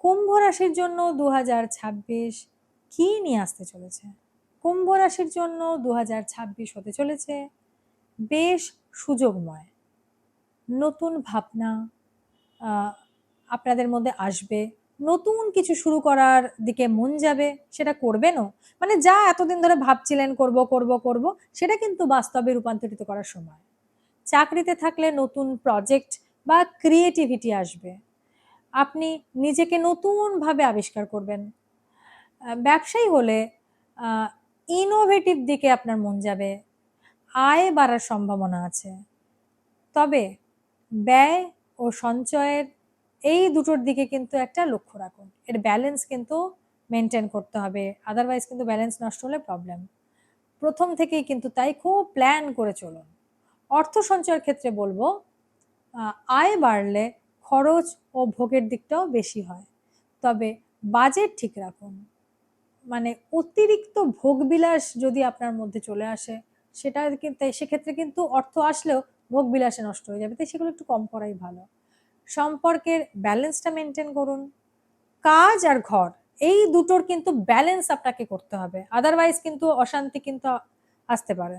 কুম্ভ রাশির জন্য 2026 কি নিয়ে আসতে চলেছে? কুম্ভ রাশির জন্য 2026 হতে চলেছে বেশ সুযোগময়। নতুন ভাবনা আপনাদের মধ্যে আসবে, নতুন কিছু শুরু করার দিকে মন যাবে, সেটা করবেনও। মানে যা এতদিন ধরে ভাবছিলেন করব করব করব, সেটা কিন্তু বাস্তবে রূপান্তরিত করার সময়। চাকরিতে থাকলে নতুন প্রজেক্ট বা ক্রিয়েটিভিটি আসবে, আপনি নিজেকে নতুনভাবে আবিষ্কার করবেন। ব্যবসায়ী হলে ইনোভেটিভ দিকে আপনার মন যাবে, আয় বাড়ার সম্ভাবনা আছে। তবে ব্যয় ও সঞ্চয়ের এই দুটোর দিকে কিন্তু একটা লক্ষ্য রাখুন, এর ব্যালেন্স কিন্তু মেনটেন করতে হবে, আদারওয়াইজ কিন্তু ব্যালেন্স নষ্ট হলে প্রবলেম। প্রথম থেকেই কিন্তু তাই খুব প্ল্যান করে চলুন। অর্থ সঞ্চয়ের ক্ষেত্রে বলবো, আয় বাড়লে খরচ ও ভোগের দিকটাও বেশি হয়, তবে বাজেট ঠিক রাখুন। মানে অতিরিক্ত ভোগবিলাস যদি আপনার মধ্যে চলে আসে, সেটা কিন্তু সেক্ষেত্রে কিন্তু অর্থ আসলেও ভোগবিলাসে নষ্ট হয়ে যাবে, তাই সেগুলো একটু কম করাই ভালো। সম্পর্কের ব্যালেন্সটা মেনটেন করুন। কাজ আর ঘর এই দুটোর কিন্তু ব্যালেন্স আপনাকে করতে হবে, আদারওয়াইজ কিন্তু অশান্তি কিন্তু আসতে পারে।